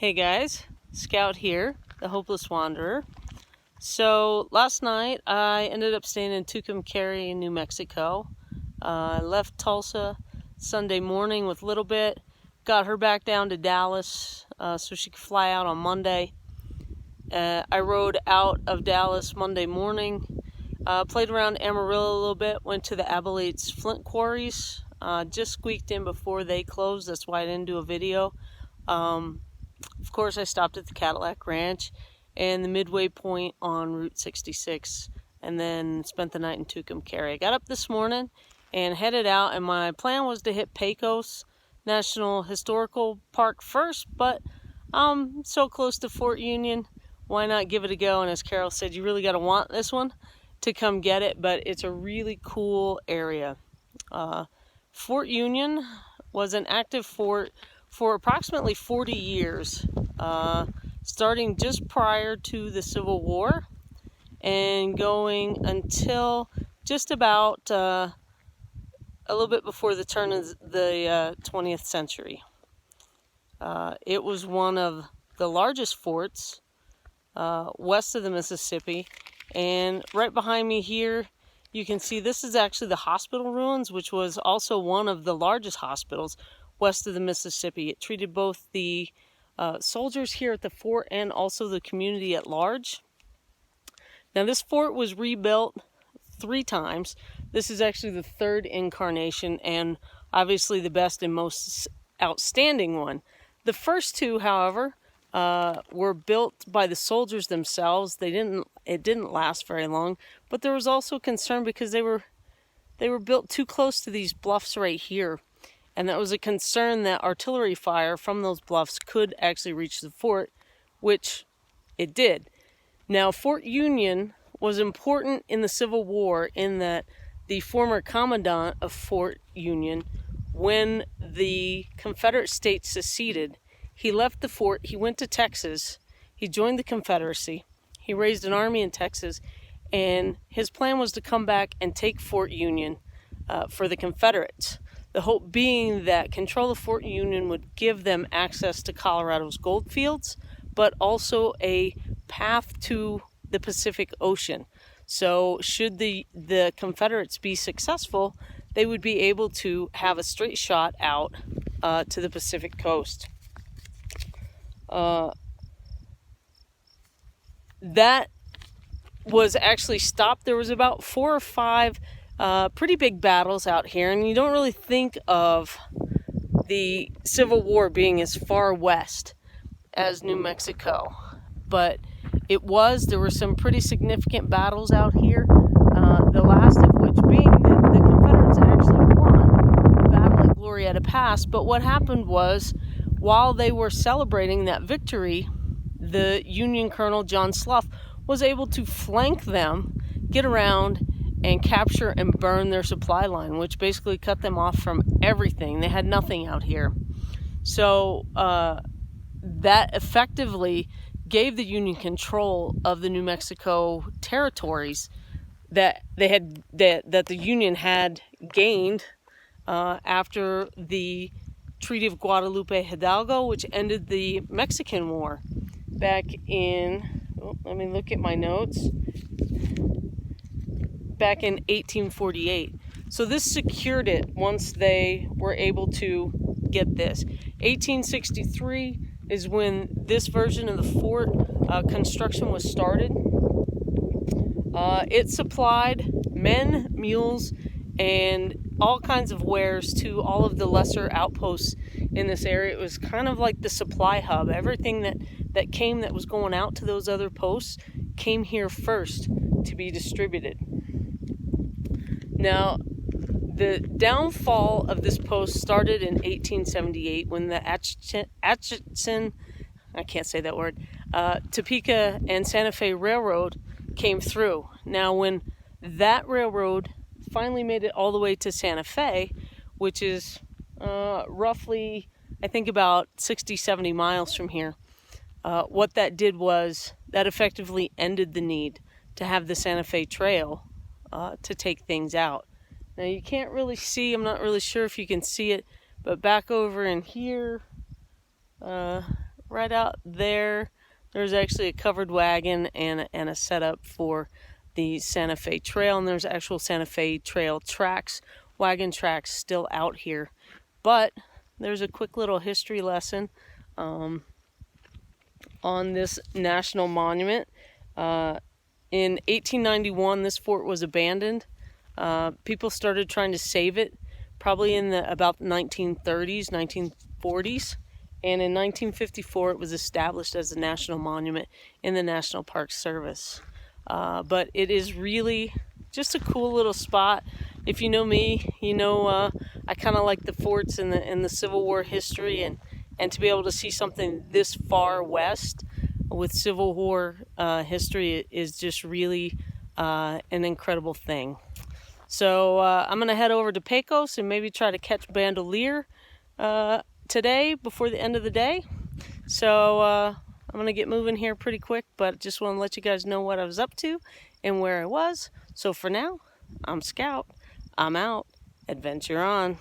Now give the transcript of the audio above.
Hey guys, Scout here, the Hopeless Wanderer. So last night I ended up staying in Tucumcari, New Mexico. I left Tulsa Sunday morning with Little Bit, got her back down to Dallas so she could fly out on Monday. I rode out of Dallas Monday morning, played around Amarillo a little bit, went to the Abilades Flint Quarries, just squeaked in before they closed, that's why I didn't do a video. Of course, I stopped at the Cadillac Ranch and the midway point on Route 66 and then spent the night in Tucumcari. I got up this morning and headed out, and my plan was to hit Pecos National Historical Park first, but I'm so close to Fort Union, why not give it a go? And as Carol said, you really got to want this one to come get it, but it's a really cool area. Fort Union was an active fort for approximately 40 years, starting just prior to the Civil War and going until just about a little bit before the turn of the 20th century. It was one of the largest forts west of the Mississippi, and right behind me here you can see this is actually the hospital ruins, which was also one of the largest hospitals west of the Mississippi. It treated both the soldiers here at the fort and also the community at large. Now this fort was rebuilt 3 times. This is actually the 3rd incarnation and obviously the best and most outstanding one. The first 2, however, were built by the soldiers themselves. It didn't last very long, but there was also concern because they were built too close to these bluffs right here. And that was a concern that artillery fire from those bluffs could actually reach the fort, which it did. Now, Fort Union was important in the Civil War in that the former commandant of Fort Union, when the Confederate States seceded, he left the fort, he went to Texas, he joined the Confederacy, he raised an army in Texas, and his plan was to come back and take Fort Union for the Confederates. The hope being that control of Fort Union would give them access to Colorado's gold fields, but also a path to the Pacific Ocean. So should the Confederates be successful, they would be able to have a straight shot out to the Pacific coast. That was actually stopped. There was about 4 or 5 pretty big battles out here, and you don't really think of the Civil War being as far west as New Mexico, but it was. There were some pretty significant battles out here, the last of which being that the Confederates actually won the battle at Glorieta Pass. But what happened was, while they were celebrating that victory, the Union Colonel John Slough was able to flank them, get around, and capture and burn their supply line, which basically cut them off from everything. They had nothing out here. So that effectively gave the Union control of the New Mexico territories that the Union had gained after the Treaty of Guadalupe Hidalgo, which ended the Mexican War back in, let me look at my notes, back in 1848. So this secured it once they were able to get this. 1863 is when this version of the fort construction was started. It supplied men, mules, and all kinds of wares to all of the lesser outposts in this area. It was kind of like the supply hub. Everything that came that was going out to those other posts came here first to be distributed. Now, the downfall of this post started in 1878 when the Atchison, I can't say that word, Topeka and Santa Fe Railroad came through. Now, when that railroad finally made it all the way to Santa Fe, which is roughly, I think, about 60, 70 miles from here, what that did was that effectively ended the need to have the Santa Fe Trail to take things out. Now you can't really see, I'm not really sure if you can see it, but back over in here, right out there, there's actually a covered wagon and a setup for the Santa Fe Trail, and there's actual Santa Fe Trail tracks, wagon tracks still out here. But there's a quick little history lesson on this national monument. In 1891, this fort was abandoned. People started trying to save it probably in about 1930s, 1940s. And in 1954, it was established as a national monument in the National Park Service. But it is really just a cool little spot. If you know me, you know I kind of like the forts and the Civil War history, and to be able to see something this far west with Civil War history is just really an incredible thing. So I'm going to head over to Pecos and maybe try to catch bandolier today before the end of the day. So I'm going to get moving here pretty quick, but just want to let you guys know what I was up to and where I was. So for now, I'm Scout. I'm out. Adventure on.